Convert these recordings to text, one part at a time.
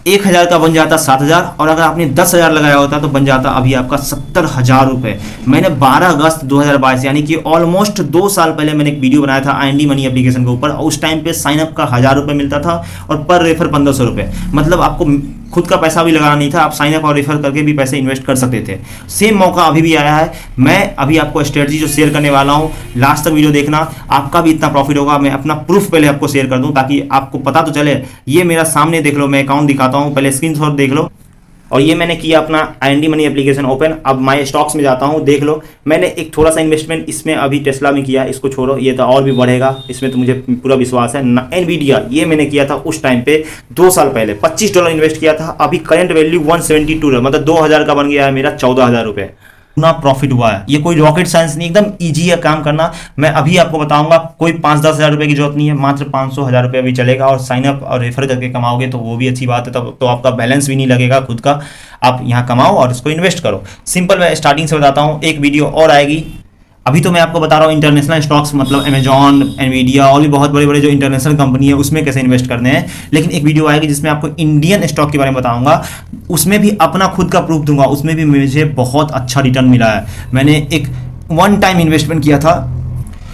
1000 का बन जाता 7000, और अगर आपने 10,000 लगाया होता तो बन जाता अभी आपका 70,000 रुपये। मैंने 12 अगस्त 2022 यानी कि ऑलमोस्ट 2 साल पहले मैंने एक वीडियो बनाया था IND मनी एप्लीकेशन के ऊपर। उस टाइम पे साइनअप का 1000 रुपये मिलता था और पर रेफर 1500 रुपये। मतलब आपको खुद का पैसा भी लगाना नहीं था, आप साइन अप और रेफर करके भी पैसे इन्वेस्ट कर सकते थे। सेम मौका अभी भी आया है। मैं अभी आपको स्ट्रेटजी जो शेयर करने वाला हूँ, लास्ट तक वीडियो देखना, आपका भी इतना प्रॉफिट होगा। मैं अपना प्रूफ पहले आपको शेयर कर दूं ताकि आपको पता तो चले। ये मेरा सामने देख लो, मैं अकाउंट दिखाता हूँ, पहले स्क्रीनशॉट देख लो। और ये मैंने किया अपना IND मनी एप्लीकेशन ओपन। अब माई स्टॉक्स में जाता हूँ, देख लो मैंने एक थोड़ा सा इन्वेस्टमेंट इसमें अभी टेस्ला में किया, इसको छोड़ो, ये तो और भी बढ़ेगा, इसमें तो मुझे पूरा विश्वास है। एनवीडिया ये मैंने किया था उस टाइम पे 2 साल पहले, $25 इन्वेस्ट किया था। अभी करंट वैल्यू 172 मतलब 2000 का बन गया है मेरा 14,000 रुपये। ना प्रॉफिट हुआ है। ये कोई रॉकेट साइंस नहीं, एकदम इजी है काम करना। मैं अभी आपको बताऊंगा, कोई 5-10 हज़ार रुपए की जरूरत नहीं है, मात्र 500-1000 रुपये भी चलेगा। और साइनअप और रेफर करके कमाओगे तो वो भी अच्छी बात है, तब तो आपका बैलेंस भी नहीं लगेगा खुद का। आप यहाँ कमाओ और इसको इन्वेस्ट करो। सिंपल मैं स्टार्टिंग से बताता हूँ, एक वीडियो और आएगी। अभी तो मैं आपको बता रहा हूँ इंटरनेशनल स्टॉक्स, मतलब अमेजॉन, एनवीडिया और भी बहुत बड़े बड़े जो इंटरनेशनल कंपनी है उसमें कैसे इन्वेस्ट करने हैं। लेकिन एक वीडियो आएगी जिसमें आपको इंडियन स्टॉक के बारे में बताऊंगा, उसमें भी अपना खुद का प्रूफ दूंगा। उसमें भी मुझे बहुत अच्छा रिटर्न मिला है। मैंने एक 1 टाइम इन्वेस्टमेंट किया था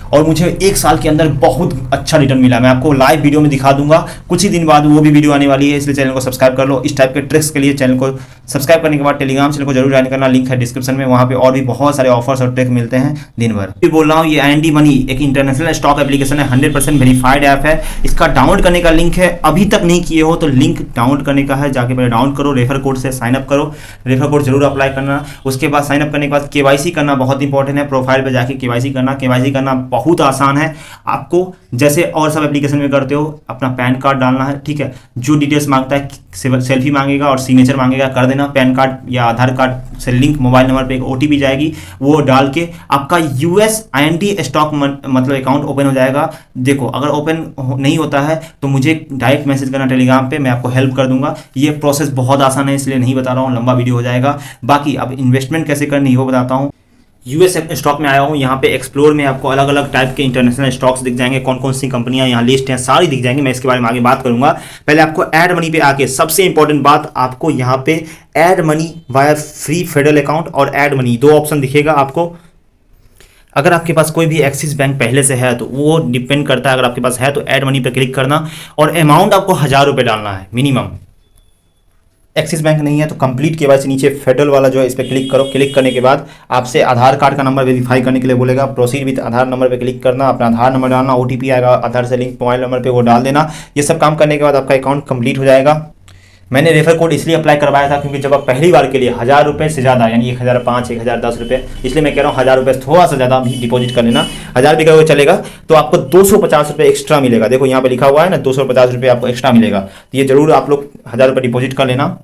और मुझे 1 साल के अंदर बहुत अच्छा रिटर्न मिला। मैं आपको लाइव वीडियो में दिखा दूंगा, कुछ ही दिन बाद वो भी वीडियो आने वाली है, इसलिए चैनल को सब्सक्राइब कर लो। इस टाइप के ट्रिक्स के लिए चैनल को सब्सक्राइब करने के बाद टेलीग्राम चैनल को जरूर ज्वाइन करना, लिंक है डिस्क्रिप्शन में। वहाँ पे और भी बहुत सारे ऑफर्स और ट्रिक मिलते हैं दिन भर। भी बोल रहा हूँ, ये IND मनी एक इंटरनेशनल स्टॉक एप्लीकेशन है, 100% वेरीफाइड ऐप है। इसका डाउनलोड करने का लिंक है, अभी तक नहीं किए हो तो लिंक डाउनलोड करने का है, जाके पहले डाउनलोड करो, रेफर कोड से साइन अप करो, रेफर कोड जरूर अप्लाई करना। उसके बाद साइन अप करने के बाद KYC करना बहुत इंपॉर्टेंट है, प्रोफाइल पर जाके KYC करना। KYC करना बहुत आसान है, आपको जैसे और सब एप्लीकेशन में करते हो, अपना पैन कार्ड डालना है, ठीक है। जो डिटेल्स मांगता है, सेल्फी मांगेगा और सिग्नेचर मांगेगा, कर देना। पैन कार्ड या आधार कार्ड से लिंक मोबाइल नंबर पे एक OTP जाएगी, वो डाल के आपका US IND स्टॉक मतलब अकाउंट ओपन हो जाएगा। देखो अगर ओपन नहीं होता है तो मुझे डायरेक्ट मैसेज करना टेलीग्राम पे, मैं आपको हेल्प कर दूंगा। ये प्रोसेस बहुत आसान है, इसलिए नहीं बता रहा हूँ, लंबा वीडियो हो जाएगा। बाकी अब इन्वेस्टमेंट कैसे करनी है वो बताता हूँ। US स्टॉक में आया हूँ, यहाँ पे एक्सप्लोर में आपको अलग अलग टाइप के इंटरनेशनल स्टॉक्स दिख जाएंगे, कौन कौन सी कंपनियां यहाँ लिस्ट हैं सारी दिख जाएंगी। मैं इसके बारे में आगे बात करूंगा। पहले आपको ऐड मनी पे आके सबसे इंपॉर्टेंट बात, आपको यहाँ पे add money via free federal account और ऐड मनी 2 ऑप्शन दिखेगा आपको। अगर आपके पास कोई भी एक्सिस बैंक पहले से है तो वो डिपेंड करता है, अगर आपके पास है तो ऐड मनी पर क्लिक करना और अमाउंट आपको 1000 रुपये डालना है मिनिमम। एक्सिस बैंक नहीं है तो कंप्लीट KYC नीचे फेडरल वाला जो है इस पर क्लिक करो। क्लिक करने के बाद आपसे आधार कार्ड का नंबर वेरीफाई करने के लिए बोलेगा, प्रोसीड विद आधार नंबर पे क्लिक करना, अपना आधार नंबर डालना, OTP आएगा आधार से लिंक मोबाइल नंबर पे, वो डाल देना। ये सब काम करने के बाद आपका अकाउंट कंप्लीट हो जाएगा। मैंने रेफर कोड इसलिए अप्लाई करवाया था क्योंकि जब आप पहली बार के लिए 1000 रुपये से ज़्यादा, यानी 1005, 1010 रुपये, इसलिए मैं कह रहा हूँ 1000 रुपये थोड़ा सा ज़्यादा भी डिपॉजिट कर लेना। 1000 भी करोगे चलेगा तो आपको 250 रुपये एक्स्ट्रा मिलेगा। देखो यहाँ पे लिखा हुआ है ना, 250 रुपये आपको एक्स्ट्रा मिलेगा। तो ये जरूर आप लोग 1000 रुपये डिपॉजिट कर लेना।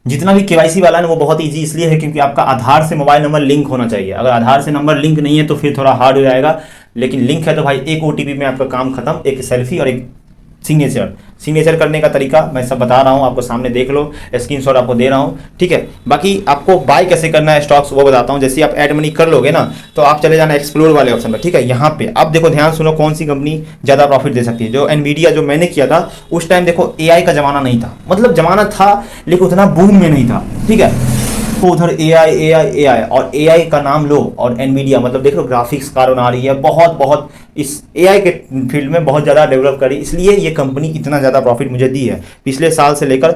जितना भी KYC वाला है वो बहुत इजी इसलिए है क्योंकि आपका आधार से मोबाइल नंबर लिंक होना चाहिए। अगर आधार से नंबर लिंक नहीं है तो फिर थोड़ा हार्ड हो जाएगा, लेकिन लिंक है तो भाई एक OTP में आपका काम खत्म। एक सेल्फी और एक सिग्नेचर करने का तरीका मैं सब बता रहा हूँ, आपको सामने देख लो, स्क्रीनशॉट आपको दे रहा हूँ, ठीक है। बाकी आपको बाय कैसे करना है स्टॉक्स वो बताता हूँ। जैसे आप ऐड मनी कर लोगे ना तो आप चले जाना एक्सप्लोर वाले ऑप्शन पर, ठीक है। यहाँ पे अब देखो ध्यान सुनो, कौन सी कंपनी ज़्यादा प्रॉफिट दे सकती है। जो एनवीडिया जो मैंने किया था उस टाइम देखो AI का ज़माना नहीं था, मतलब ज़माना था लेकिन उतना बूम में नहीं था, ठीक है। तो उधर AI और AI का नाम लो और एनवीडिया, मतलब देख लो ग्राफिक्स कार्ड बना रही है, बहुत इस AI के फील्ड में बहुत ज़्यादा डेवलप करी, इसलिए ये कंपनी इतना ज़्यादा प्रॉफिट मुझे दी है पिछले साल से लेकर।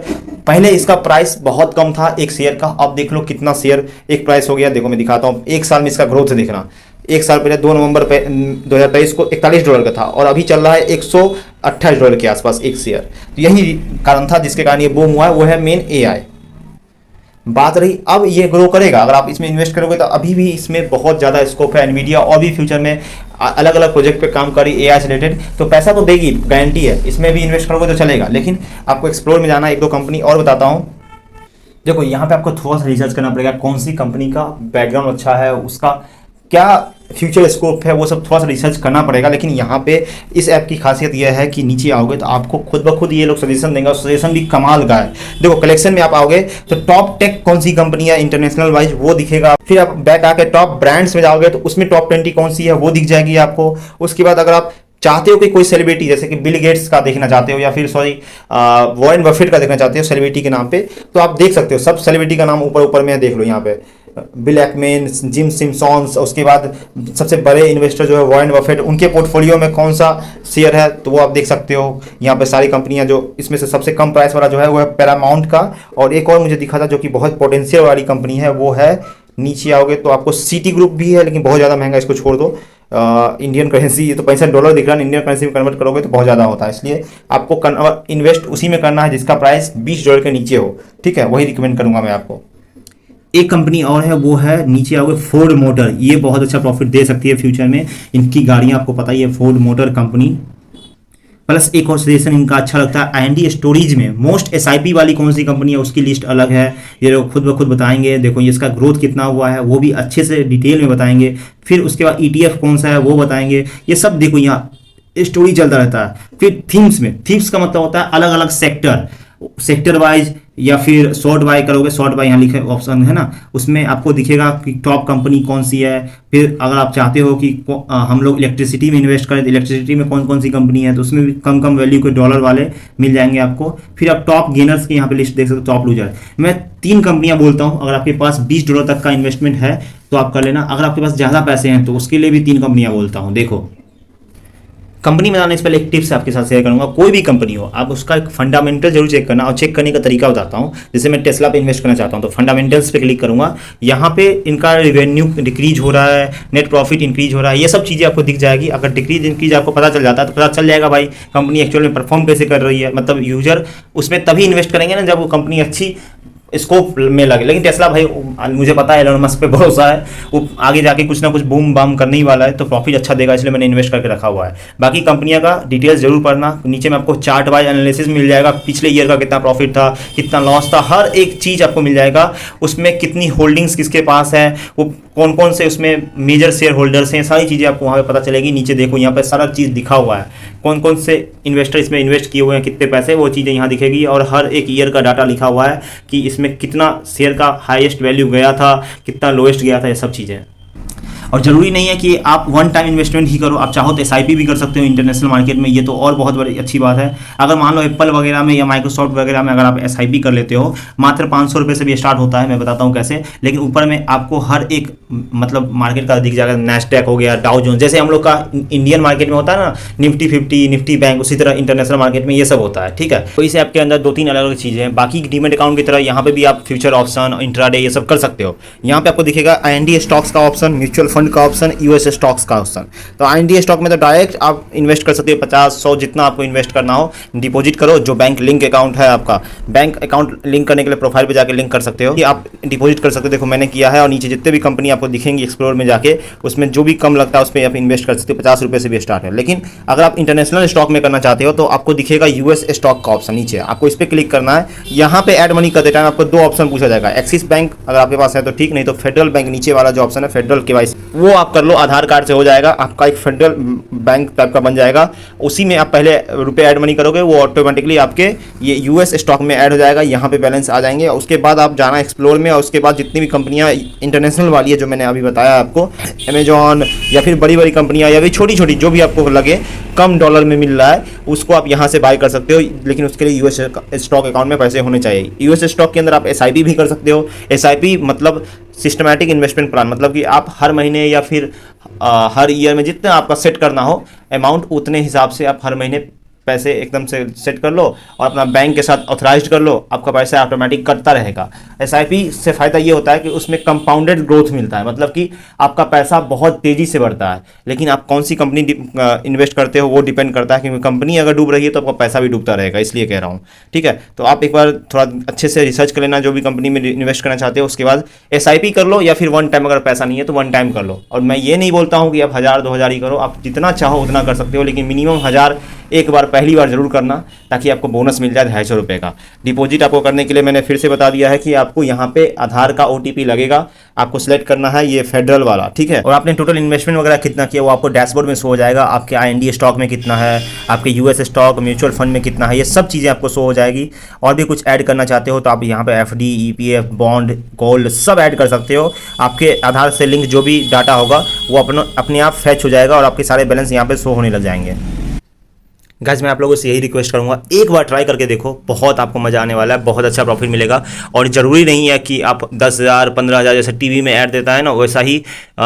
पहले इसका प्राइस बहुत कम था एक शेयर का, अब देख लो कितना शेयर एक प्राइस हो गया। देखो मैं दिखाता हूँ, 1 साल में इसका ग्रोथ देखना। 1 साल पहले 2 नवंबर 2023 को $41 का था और अभी चल रहा है $128 के आसपास एक शेयर। तो यही कारण था जिसके कारण ये बूम हुआ है, वो है मेन AI। बात रही अब ये ग्रो करेगा, अगर आप इसमें इन्वेस्ट करोगे तो अभी भी इसमें बहुत ज़्यादा स्कोप है। एनवीडिया और भी फ्यूचर में अलग अलग प्रोजेक्ट पे काम करी AI से रिलेटेड, तो पैसा तो देगी, गारंटी है। इसमें भी इन्वेस्ट करोगे तो चलेगा, लेकिन आपको एक्सप्लोर में जाना। 1-2 कंपनी और बताता हूँ। देखो यहाँ पे आपको थोड़ा सा रिसर्च करना पड़ेगा, कौन सी कंपनी का बैकग्राउंड अच्छा है, उसका क्या फ्यूचर स्कोप है, वो सब थोड़ा सा रिसर्च करना पड़ेगा। लेकिन यहाँ पे इस ऐप की खासियत यह है कि नीचे आओगे तो आपको खुद ब खुद ये लोग सजेशन देंगे, और सजेशन भी कमाल का है। देखो कलेक्शन में आप आओगे तो टॉप टेक कौन सी कंपनी है इंटरनेशनल वाइज वो दिखेगा। फिर आप बैक आके टॉप ब्रांड्स में जाओगे तो उसमें टॉप 20 कौन सी है वो दिख जाएगी आपको। उसके बाद अगर आप चाहते हो कि कोई सेलिब्रिटी जैसे कि बिल गेट्स का देखना चाहते हो या फिर सॉरी वॉरेन बफेट का देखना चाहते हो सेलिब्रिटी के नाम पे, तो आप देख सकते हो। सब सेलिब्रिटी का नाम ऊपर ऊपर में देख लो यहाँ पे, बिल एक्मेन, जिम सिम्पसन्स, उसके बाद सबसे बड़े इन्वेस्टर जो है वॉरेन बफेट, उनके पोर्टफोलियो में कौन सा शेयर है तो वो आप देख सकते हो। यहाँ पे सारी कंपनियां, जो इसमें से सबसे कम प्राइस वाला जो है वो है पैरामाउंट का, और एक और मुझे दिखा था जो कि बहुत पोटेंशियल वाली कंपनी है वो है, नीचे आओगे तो आपको सिटी ग्रुप भी है लेकिन बहुत ज़्यादा महंगा, इसको छोड़ दो। इंडियन करेंसी, ये तो $65 दिख रहा है, इंडियन करेंसी में कन्वर्ट करोगे तो बहुत ज़्यादा होता है, इसलिए आपको इन्वेस्ट उसी में करना है जिसका प्राइस $20 के नीचे हो, ठीक है, वही रिकमेंड करूंगा मैं आपको। एक कंपनी और है वो है, नीचे आओगे, फोर्ड मोटर, ये बहुत अच्छा प्रॉफिट दे सकती है फ्यूचर में, इनकी गाड़ियां आपको पता ही है, फोर्ड मोटर कंपनी। प्लस एक और सजेशन इनका अच्छा लगता है, IND स्टोरेज में मोस्ट SIP वाली कौन सी कंपनी है उसकी लिस्ट अलग है, ये लोग खुद ब खुद बताएंगे। देखो ये इसका ग्रोथ कितना हुआ है वो भी अच्छे से डिटेल में बताएंगे, फिर उसके बाद ETF कौन सा है वो बताएंगे, ये सब देखो यहाँ स्टोरी चलता रहता है। फिर थीम्स में, थीम्स का मतलब होता है अलग अलग सेक्टर वाइज, या फिर शॉर्ट बाय करोगे, शॉर्ट बाय यहाँ लिखे ऑप्शन है ना, उसमें आपको दिखेगा कि टॉप कंपनी कौन सी है। फिर अगर आप चाहते हो कि हम लोग इलेक्ट्रिसिटी में इन्वेस्ट करें तो इलेक्ट्रिसिटी में कौन कौन सी कंपनी है, तो उसमें भी कम कम वैल्यू के डॉलर वाले मिल जाएंगे आपको। फिर आप टॉप गेनर्स की यहाँ पे लिस्ट देख सकते हो, टॉप लूजर। मैं 3 कंपनियां बोलता हूँ, अगर आपके पास $20 तक का इन्वेस्टमेंट है तो आप कर लेना, अगर आपके पास ज़्यादा पैसे हैं तो उसके लिए भी 3 कंपनियां बोलता हूँ। देखो कंपनी में जाने से पहले एक टिप्स आपके साथ शेयर करूंगा, कोई भी कंपनी हो आप उसका एक फंडामेंटल जरूर चेक करना, और चेक करने का तरीका बताता हूं। जैसे मैं टेस्ला पे इन्वेस्ट करना चाहता हूं तो फंडामेंटल्स पे क्लिक करूंगा, यहाँ पे इनका रेवेन्यू डिक्रीज हो रहा है, नेट प्रॉफिट इंक्रीज हो रहा है, ये सब चीज़ें आपको दिख जाएगी। अगर डिक्रीज इंक्रीज आपको पता चल जाता है तो पता चल जाएगा भाई कंपनी एक्चुअल में परफॉर्म कैसे कर रही है। मतलब यूजर उसमें तभी इन्वेस्ट करेंगे ना जब वो कंपनी अच्छी स्कोप में लगे। लेकिन टेस्ला भाई मुझे पता है, एलोन मस्क पे भरोसा है, वो आगे जाके कुछ ना कुछ बूम बाम करने ही वाला है, तो प्रॉफिट अच्छा देगा, इसलिए मैंने इन्वेस्ट करके रखा हुआ है। बाकी कंपनियों का डिटेल्स जरूर पढ़ना, नीचे में आपको चार्ट वाइज एनालिसिस मिल जाएगा, पिछले ईयर का कितना प्रॉफिट था, कितना लॉस था, हर एक चीज़ आपको मिल जाएगा। उसमें कितनी होल्डिंग्स किसके पास है, वो कौन कौन से उसमें मेजर शेयर होल्डर्स हैं, सारी चीज़ें आपको वहाँ पे पता चलेगी। नीचे देखो यहाँ पे सारा चीज़ दिखा हुआ है, कौन कौन से इन्वेस्टर इसमें इन्वेस्ट किए हुए हैं, कितने पैसे, वो चीज़ें यहाँ दिखेगी, और हर एक ईयर का डाटा लिखा हुआ है कि इसमें कितना शेयर का हाईएस्ट वैल्यू गया था, कितना लोएस्ट गया था, ये सब चीज़ें। और ज़रूरी नहीं है कि आप वन टाइम इन्वेस्टमेंट ही करो, आप चाहो तो SIP भी कर सकते हो इंटरनेशनल मार्केट में, ये तो और बहुत बड़ी अच्छी बात है। अगर मान लो एप्पल वगैरह में या माइक्रोसॉफ्ट वगैरह में अगर आप SIP कर लेते हो, मात्र ₹500 से भी स्टार्ट होता है, मैं बताता हूँ कैसे। लेकिन ऊपर में आपको हर एक मतलब मार्केट का दिख जाएगा, नैस्डैक हो गया, डाउ जोन्स, जैसे हम लोग का इंडियन मार्केट में होता है ना निफ्टी 50, निफ्टी बैंक, उसी तरह इंटरनेशनल मार्केट में ये सब होता है, ठीक है। तो इसे आपके अंदर 2-3 अलग अलग चीज़ें हैं। बाकी डीमैट अकाउंट की तरह यहाँ पे भी आप फ्यूचर ऑप्शन, इंट्राडे ये सब कर सकते हो। यहाँ पे आपको दिखेगा IND स्टॉक्स का ऑप्शन, म्यूचुअल फंड का ऑप्शन, US स्टॉक्स का ऑप्शन। तो IND स्टॉक में तो डायरेक्ट आप इन्वेस्ट कर सकते हो, 50-100 जितना आपको इन्वेस्ट करना हो, डिपॉजिट करो। जो बैंक लिंक अकाउंट है आपका, बैंक अकाउंट लिंक करने के लिए प्रोफाइल पे जाके लिंक कर सकते हो कि आप डिपॉजिट कर सकते हो। देखो मैंने किया है, और नीचे जितने भी कंपनी आपको दिखेंगी एक्सप्लोर में जाके, उसमें जो भी कम लगता है उस पर आप इन्वेस्ट कर सकते हो, ₹50 से भी स्टार्ट है। लेकिन अगर आप इंटरनेशनल स्टॉक में करना चाहते हो तो आपको दिखेगा US स्टॉक का ऑप्शन, नीचे आपको इस पर क्लिक करना है। यहाँ पे ऐड मनी करते टाइम आपको 2 ऑप्शन पूछा जाएगा, एक्सिस बैंक अगर आपके पास है तो ठीक, नहीं तो फेडरल बैंक, नीचे वाला जो ऑप्शन है फेडरल KYC, वो आप कर लो, आधार कार्ड से हो जाएगा, आपका एक फेडरल बैंक टाइप का बन जाएगा। उसी में आप पहले रुपए ऐड मनी करोगे, वो ऑटोमेटिकली आपके ये US स्टॉक में ऐड हो जाएगा, यहाँ पे बैलेंस आ जाएंगे। उसके बाद आप जाना एक्सप्लोर में, और उसके बाद जितनी भी कंपनियां इंटरनेशनल वाली है जो मैंने अभी बताया आपको, अमेजॉन या फिर बड़ी बड़ी कंपनियां या फिर छोटी छोटी जो भी आपको लगे कम डॉलर में मिल रहा है, उसको आप यहाँ से बाय कर सकते हो। लेकिन उसके लिए US स्टॉक अकाउंट में पैसे होने चाहिए। US स्टॉक के अंदर आप SIP भी कर सकते हो। SIP मतलब सिस्टमैटिक इन्वेस्टमेंट प्लान, मतलब कि आप हर महीने या फिर हर ईयर में जितना आपका सेट करना हो अमाउंट, उतने हिसाब से आप हर महीने पैसे एकदम से सेट कर लो और अपना बैंक के साथ ऑथराइज कर लो, आपका पैसा ऑटोमेटिक कटता रहेगा। SIP से फ़ायदा ये होता है कि उसमें कंपाउंडेड ग्रोथ मिलता है, मतलब कि आपका पैसा बहुत तेज़ी से बढ़ता है। लेकिन आप कौन सी कंपनी इन्वेस्ट करते हो वो डिपेंड करता है, क्योंकि कंपनी अगर डूब रही है तो आपका पैसा भी डूबता रहेगा, इसलिए कह रहा हूँ, ठीक है। तो आप एक बार थोड़ा अच्छे से रिसर्च कर लेना जो भी कंपनी में इन्वेस्ट करना चाहते हो, उसके बाद SIP कर लो, या फिर वन टाइम अगर पैसा नहीं है तो वन टाइम कर लो। और मैं ये नहीं बोलता हूँ कि आप 1000-2000 ही करो, आप जितना चाहो उतना कर सकते हो, लेकिन मिनिमम 1000 एक बार पहली बार जरूर करना, ताकि आपको बोनस मिल जाए 250 रुपये का। डिपॉजिट आपको करने के लिए मैंने फिर से बता दिया है कि आपको यहाँ पे आधार का OTP लगेगा, आपको सिलेक्ट करना है ये फेडरल वाला, ठीक है। और आपने टोटल इन्वेस्टमेंट वगैरह कितना किया वो आपको डैशबोर्ड में शो हो जाएगा। आपके IND स्टॉक में कितना है, आपके US स्टॉक, म्यूचुअल फंड में कितना है, ये सब चीज़ें आपको शो हो जाएगी। और भी कुछ ऐड करना चाहते हो तो आप यहाँ पे FD, EPF, बॉन्ड, गोल्ड सब ऐड कर सकते हो। आपके आधार से लिंक जो भी डाटा होगा वो अपने आप फैच हो जाएगा और आपके सारे बैलेंस यहाँ पे शो होने लग जाएंगे। गाइस मैं आप लोगों से यही रिक्वेस्ट करूंगा, एक बार ट्राई करके देखो, बहुत आपको मजा आने वाला है, बहुत अच्छा प्रॉफिट मिलेगा। और ज़रूरी नहीं है कि आप 10,000 15,000 जैसे टीवी में ऐड देता है ना वैसा ही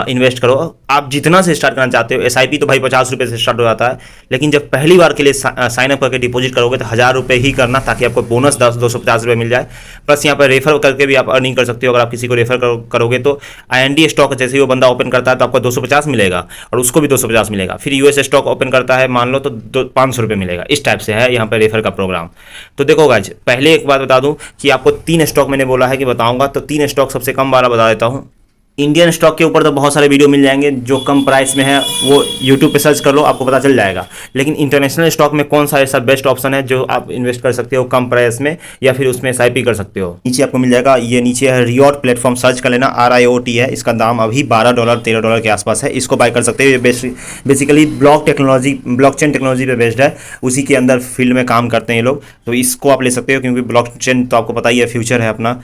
इन्वेस्ट करो। आप जितना से स्टार्ट करना चाहते हो, SIP तो भाई 50 रुपये से स्टार्ट हो जाता है, लेकिन जब पहली बार के लिए साइन अप करके डिपॉजिट करोगे तो 1000 रुपये ही करना, ताकि आपको बोनस 250 रुपये मिल जाए। प्लस यहाँ पर रेफर करके भी आप अर्निंग कर सकते हो। अगर आप किसी को रेफर करोगे तो IND स्टॉक जैसे ही वो बंदा ओपन करता है तो आपको 250 मिलेगा और उसको भी 250 मिलेगा। फिर US स्टॉक ओपन करता है मान लो तो 500 रुपये मिलेगा। इस टाइप से है यहाँ पर रेफर का प्रोग्राम। तो देखो गाइज, पहले एक बात बता दूं कि आपको 3 स्टॉक मैंने बोला है कि बताऊंगा, तो 3 स्टॉक सबसे कम वाला बता देता हूँ। इंडियन स्टॉक के ऊपर तो बहुत सारे वीडियो मिल जाएंगे, जो कम प्राइस में है वो यूट्यूब पे सर्च कर लो, आपको पता चल जाएगा। लेकिन इंटरनेशनल स्टॉक में कौन सा ऐसा बेस्ट ऑप्शन है जो आप इन्वेस्ट कर सकते हो कम प्राइस में, या फिर उसमें SIP कर सकते हो। नीचे आपको मिल जाएगा, ये नीचे है रियोट प्लेटफॉर्म, सर्च कर लेना, RIOT है, इसका दाम अभी $12 $13 के आसपास है। इसको बाय कर सकते हो। ये बेसिकली ब्लॉकचेन टेक्नोलॉजी पे बेस्ड है, उसी के अंदर फील्ड में काम करते हैं ये लोग, तो इसको आप ले सकते हो, क्योंकि ब्लॉकचेन तो आपको पता ही है फ्यूचर है अपना।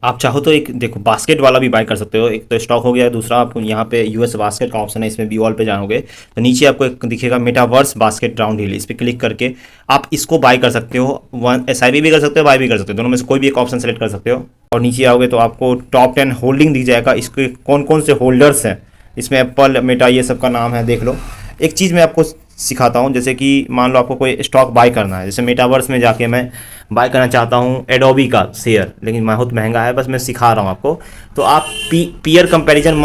आप चाहो तो एक देखो बास्केट वाला भी बाय कर सकते हो। एक तो स्टॉक हो गया, दूसरा आपको यहाँ पे US बास्केट का ऑप्शन है, इसमें बी ऑल पे जाओगे तो नीचे आपको एक दिखेगा मेटावर्स बास्केट राउंड हिल, इस पर क्लिक करके आप इसको बाय कर सकते हो। SIP भी कर सकते हो, बाय भी कर सकते हो, दोनों में से कोई भी एक ऑप्शन सेलेक्ट कर सकते हो। और नीचे आओगे तो आपको टॉप 10 होल्डिंग दिख जाएगा, इसके कौन कौन से होल्डर्स हैं, इसमें एप्पल, मेटा, ये सब का नाम है, देख लो। एक चीज़ मैं आपको सिखाता हूँ, जैसे कि मान लो आपको कोई स्टॉक बाय करना है, जैसे मेटावर्स में जाके मैं बाय करना चाहता हूँ एडोबी का शेयर, लेकिन बहुत महंगा है, बस मैं सिखा रहा हूँ आपको। तो आप पीयर कंपैरिजन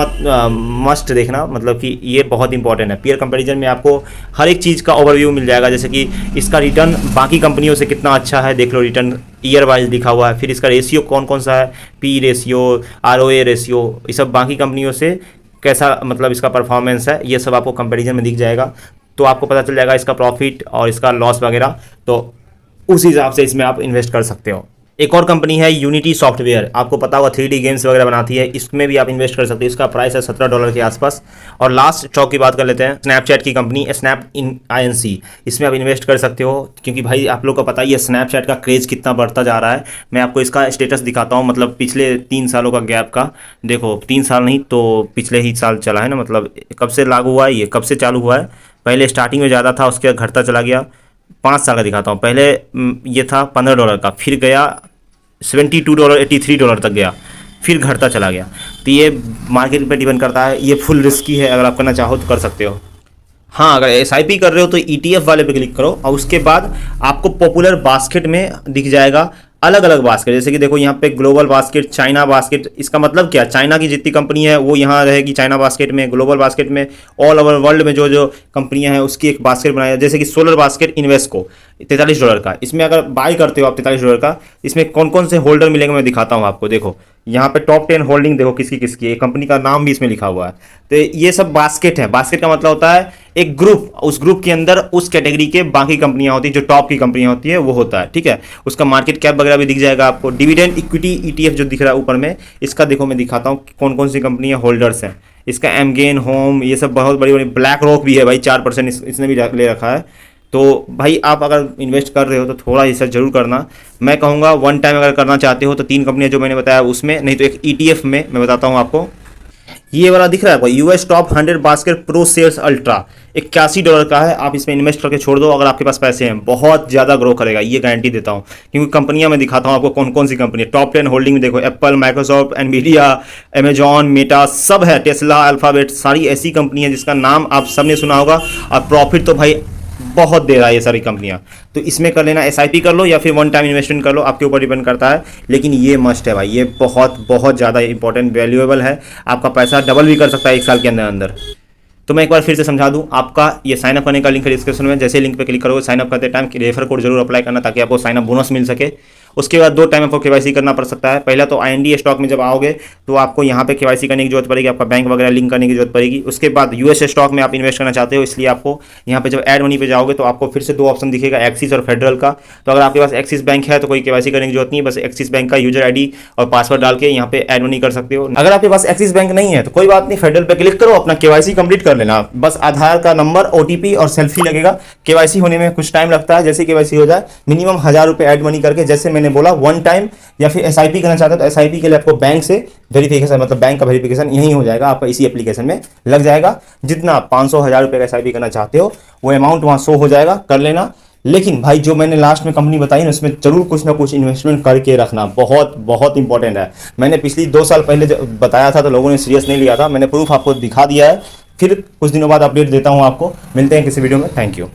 मस्ट देखना, मतलब कि ये बहुत इंपॉर्टेंट है। पीयर कंपैरिजन में आपको हर एक चीज़ का ओवरव्यू मिल जाएगा, जैसे कि इसका रिटर्न बाकी कंपनियों से कितना अच्छा है, देख लो, रिटर्न ईयर वाइज दिखा हुआ है। फिर इसका रेशियो कौन कौन सा है, P रेशियो, ROA रेशियो, ये सब बाकी कंपनियों से कैसा मतलब इसका परफॉर्मेंस है, ये सब आपको कंपैरिजन में दिख जाएगा। तो आपको पता चल जाएगा इसका प्रॉफिट और इसका लॉस वगैरह, तो उस हिसाब से इसमें आप इन्वेस्ट कर सकते हो। एक और कंपनी है यूनिटी सॉफ्टवेयर, आपको पता होगा 3D गेम्स वगैरह बनाती है, इसमें भी आप इन्वेस्ट कर सकते हो। इसका प्राइस है $17 के आसपास। और लास्ट स्टॉक की बात कर लेते हैं, स्नैपचैट की कंपनी स्नैप Inc, इसमें आप इन्वेस्ट कर सकते हो, क्योंकि भाई आप लोग को पता ही है स्नैपचैट का क्रेज़ कितना बढ़ता जा रहा है। मैं आपको इसका स्टेटस दिखाता हूँ, मतलब पिछले 3 सालों का गैप का। देखो 3 साल नहीं तो पिछले ही साल चला है ना, मतलब कब से लागू हुआ है, ये कब से चालू हुआ है। पहले स्टार्टिंग में ज़्यादा था, उसके बाद घटता चला गया। 5 साल का दिखाता हूँ। पहले ये था $15 का, फिर गया $72 $83 तक गया, फिर घटता चला गया। तो ये मार्केट पे डिपेंड करता है, ये फुल रिस्की है, अगर आप करना चाहो तो कर सकते हो। हाँ, अगर SIP कर रहे हो तो ETF वाले पे क्लिक करो, और उसके बाद आपको पॉपुलर बास्केट में दिख जाएगा अलग अलग बास्केट। जैसे कि देखो यहाँ पे ग्लोबल बास्केट, चाइना बास्केट, इसका मतलब क्या, चाइना की जितनी कंपनी है वो यहाँ रहेगी चाइना बास्केट में। ग्लोबल बास्केट में ऑल ओवर वर्ल्ड में जो जो कंपनियां हैं उसकी एक बास्केट बनाया है। जैसे कि सोलर बास्केट इन्वेस्को $43 का, इसमें अगर बाय करते हो आप $43 का, इसमें कौन कौन से होल्डर मिलेंगे मैं दिखाता हूँ आपको। देखो यहाँ पे टॉप 10 होल्डिंग देखो किसकी किसकी है, कंपनी का नाम भी इसमें लिखा हुआ है। तो ये सब बास्केट है। बास्केट का मतलब होता है एक ग्रुप, उस ग्रुप के अंदर उस कैटेगरी के बाकी कंपनियां होती है, जो टॉप की कंपनियां होती है वो होता है, ठीक है। उसका मार्केट कैप वगैरह भी दिख जाएगा आपको। डिविडेंड इक्विटी ETF जो दिख रहा है ऊपर में, इसका देखो मैं दिखाता हूँ कौन कौन सी कंपनियां होल्डर्स हैं। इसका एमगेन, होम, ये सब बहुत बड़ी बड़ी, ब्लैक रॉक भी है भाई 4% इसने भी ले रखा है। तो भाई आप अगर इन्वेस्ट कर रहे हो तो थोड़ा रिसर्च जरूर करना। मैं कहूँगा वन टाइम अगर करना चाहते हो तो 3 कंपनियां जो मैंने बताया उसमें, नहीं तो एक ETF में मैं बताता हूँ आपको। ये वाला दिख रहा है आपको, US top 100 basket pro shares ultra, $81 का है। आप इसमें इन्वेस्ट करके छोड़ दो, अगर आपके पास पैसे हैं, बहुत ज़्यादा ग्रो करेगा, ये गारंटी देता हूँ। क्योंकि कंपनियां मैं दिखाता हूँ आपको कौन कौन सी कंपनी है। टॉप 10 होल्डिंग में देखो Apple, Microsoft, Nvidia, Amazon, Meta सब है, टेस्ला, अल्फाबेट, सारी ऐसी कंपनी है जिसका नाम आप सबने सुना होगा। और प्रॉफिट तो भाई बहुत दे रहा है ये सारी कंपनियां। तो इसमें कर लेना, SIP कर लो या फिर वन टाइम इन्वेस्टमेंट कर लो, आपके ऊपर डिपेंड करता है। लेकिन ये मस्ट है भाई, ये बहुत बहुत ज़्यादा इंपॉर्टेंट, वैल्यूएबल है, आपका पैसा डबल भी कर सकता है 1 साल के अंदर अंदर। तो मैं एक बार फिर से समझा दूं, आपका ये साइनअप करने का लिंक है डिस्क्रिप्शन में। जैसे लिंक पे क्लिक करोगे साइनअप करते टाइम रेफर कोड जरूर अप्लाई करना ताकि आपको साइनअप बोनस मिल सके। उसके बाद 2 टाइम आपको केवाईसी करना पड़ सकता है। पहला तो IND स्टॉक में जब आओगे तो आपको यहाँ पे केवाईसी करने की जरूरत पड़ेगी, आपका बैंक वगैरह लिंक करने की जरूरत पड़ेगी। उसके बाद US स्टॉक में आप इन्वेस्ट करना चाहते हो, इसलिए आपको यहाँ पे जब ऐड मनी पे जाओगे तो आपको फिर से 2 ऑप्शन दिखेगा, एक्सिस और फेडरल का। तो अगर आपके पास एक्सिस बैंक है तो कोई केवाईसी करने की जरूरत नहीं, बस एक्सिस बैंक का यूजर ID और पासवर्ड डाल के यहाँ पे ऐड मनी कर सकते हो। अगर आपके पास एक्सिस बैंक नहीं है तो कोई बात नहीं, फेडरल पे क्लिक करो, अपना केवाईसी कंप्लीट कर लेना। बस आधार का नंबर, OTP और सेल्फी लगेगा। केवाईसी होने में कुछ टाइम लगता है, जैसे केवाईसी हो जाए मिनिमम 1000 रुपये ऐड मनी करके, जैसे मैंने बोला 1 टाइम, या फिर SIP करना चाहते हो तो SIP के लिए आपको बैंक से वेरिफिकेशन, मतलब बैंक का वेरिफिकेशन यही हो जाएगा, आपका इसी एप्लीकेशन में लग जाएगा। जितना 500-1000 रुपये का SIP करना चाहते हो वो अमाउंट वहाँ शो हो जाएगा, कर लेना। लेकिन भाई जो मैंने लास्ट में कंपनी बताई ना, उसमें जरूर कुछ ना कुछ इन्वेस्टमेंट करके रखना, बहुत बहुत इंपॉर्टेंट है। मैंने पिछली 2 साल पहले बताया था तो लोगों ने सीरियस नहीं लिया था, मैंने प्रूफ आपको दिखा दिया है। फिर कुछ दिनों बाद अपडेट देता हूँ आपको। मिलते हैं किसी वीडियो में, थैंक यू।